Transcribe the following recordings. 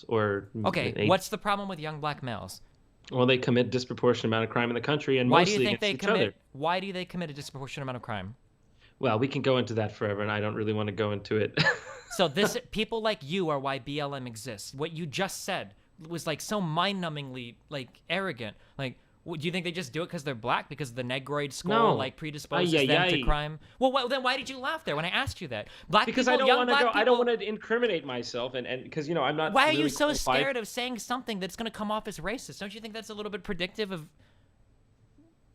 or Okay, what's the problem with young black males? well, they commit disproportionate amount of crime in the country, and Why do you mostly think against they each commit? other. Why do they commit a disproportionate amount of crime? Well, we can go into that forever, and I don't really want to go into it. So this people like you are why BLM exists. What you just said was like so mind-numbingly like arrogant. Like, do you think they just do it because they're black? Because the Negroid skull No. like predisposes Ay, ay, them to ay. crime? Well, then why did you laugh there when I asked you that? Black Because people, I don't young want to black go. people. I don't want to incriminate myself, and because I'm not. Why are really you so qualified. scared of saying something that's going to come off as racist? Don't you think that's a little bit predictive of?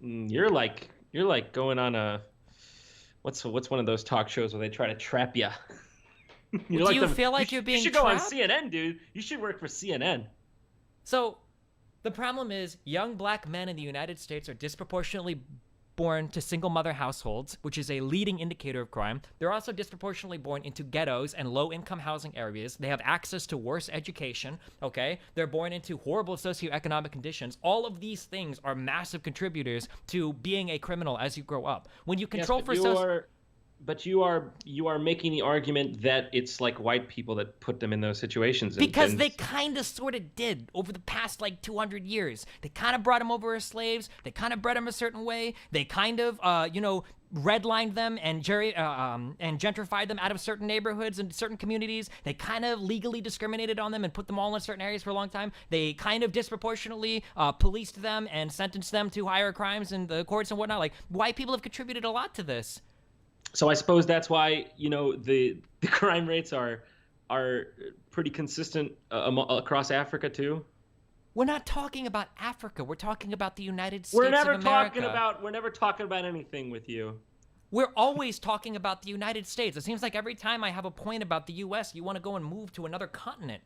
You're like going on a what's one of those talk shows where they try to trap you. Do you feel like you're being You should trapped? go on CNN, dude. You should work for CNN. So, the problem is young black men in the United States are disproportionately born to single mother households, which is a leading indicator of crime. They're also disproportionately born into ghettos and low-income housing areas. They have access to worse education, okay? They're born into horrible socioeconomic conditions. All of these things are massive contributors to being a criminal as you grow up. When you control But you are making the argument that it's like white people that put them in those situations. Because they kind of sort of did over the past like 200 years. They kind of brought them over as slaves. They kind of bred them a certain way. They kind of, redlined them and gentrified them out of certain neighborhoods and certain communities. They kind of legally discriminated on them and put them all in certain areas for a long time. They kind of disproportionately policed them and sentenced them to higher crimes in the courts and whatnot. Like, white people have contributed a lot to this. So I suppose that's why the crime rates are pretty consistent across Africa too. We're not talking about Africa. We're talking about the United States We're never of America. talking about anything with you. We're always talking about the United States. It seems like every time I have a point about the U.S., you want to go and move to another continent.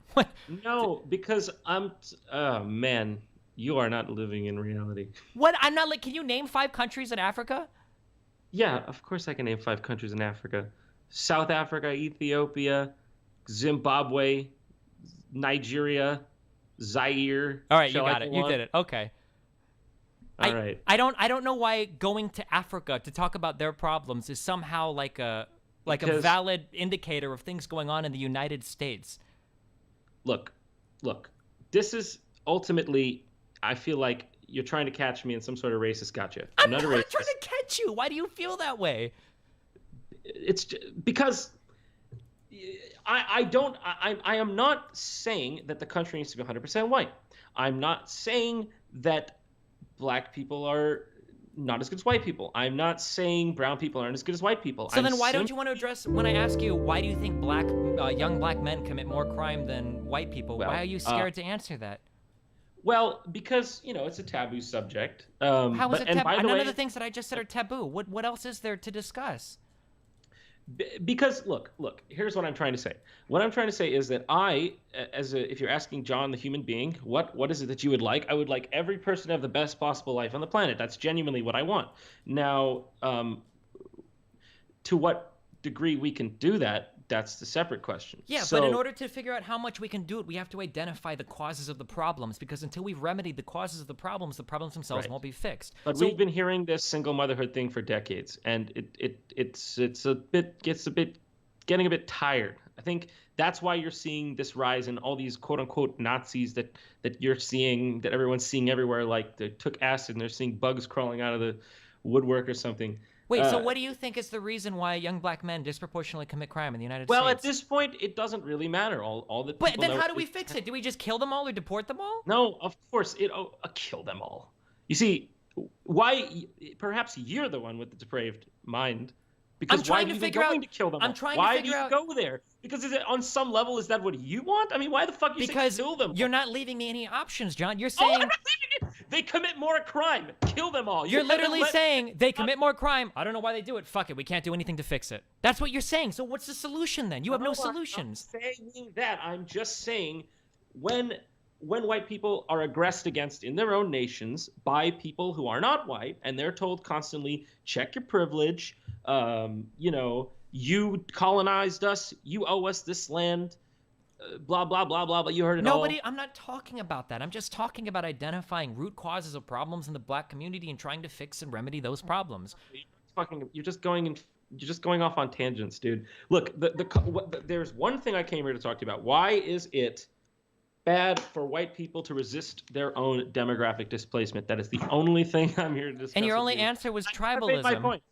No, because oh man, you are not living in reality. What? I'm not like. Can you name 5 countries in Africa? Yeah, of course I can name 5 countries in Africa. South Africa, Ethiopia, Zimbabwe, Nigeria, Zaire. All right, you got it. You did it. Okay. All right. I don't know why going to Africa to talk about their problems is somehow like a valid indicator of things going on in the United States. Look. This is ultimately, I feel like you're trying to catch me in some sort of racist gotcha. I'm not trying to catch you. Why do you feel that way? It's because I am not saying that the country needs to be 100% white. I'm not saying that black people are not as good as white people. I'm not saying brown people aren't as good as white people. So then why don't you want to address, when I ask you, why do you think young black men commit more crime than white people? Why are you scared to answer that? Well, because, it's a taboo subject. How is it taboo? None way, of the things that I just said are taboo. What else is there to discuss? Because, look, here's what I'm trying to say. What I'm trying to say is that if you're asking John, the human being, what is it that you would like? I would like every person to have the best possible life on the planet. That's genuinely what I want. Now, to what degree we can do that, that's the separate question. Yeah, but in order to figure out how much we can do it, we have to identify the causes of the problems, because until we've remedied the causes of the problems themselves won't be fixed. But we've been hearing this single motherhood thing for decades, and it's getting a bit tired. I think that's why you're seeing this rise in all these quote unquote Nazis that you're seeing, that everyone's seeing everywhere. Like they took acid and they're seeing bugs crawling out of the woodwork or something. Wait, so what do you think is the reason why young black men disproportionately commit crime in the United States? Well, at this point, it doesn't really matter. But then how do we fix it? Do we just kill them all or deport them all? No, of course, kill them all. You see, why? Perhaps you're the one with the depraved mind. Because why are you going to kill them all? Why do you go there? Because on some level, is that what you want? I mean, why the fuck you say kill them? You're not leaving me any options, John. You're saying... I'm not leaving it. They commit more crime. Kill them all. You're literally saying they commit more crime. I don't know why they do it. Fuck it. We can't do anything to fix it. That's what you're saying. So what's the solution then? You have no solutions. I'm not saying that. I'm just saying when white people are aggressed against in their own nations by people who are not white, and they're told constantly, check your privilege, you colonized us, you owe us this land, blah, blah, blah, blah, blah. You heard it all. I'm not talking about that. I'm just talking about identifying root causes of problems in the black community and trying to fix and remedy those problems. You're just going off on tangents, dude. Look, there's one thing I came here to talk to you about. Why is it bad for white people to resist their own demographic displacement. That is the only thing I'm here to discuss. And your with only you. answer was I made my tribalism. point.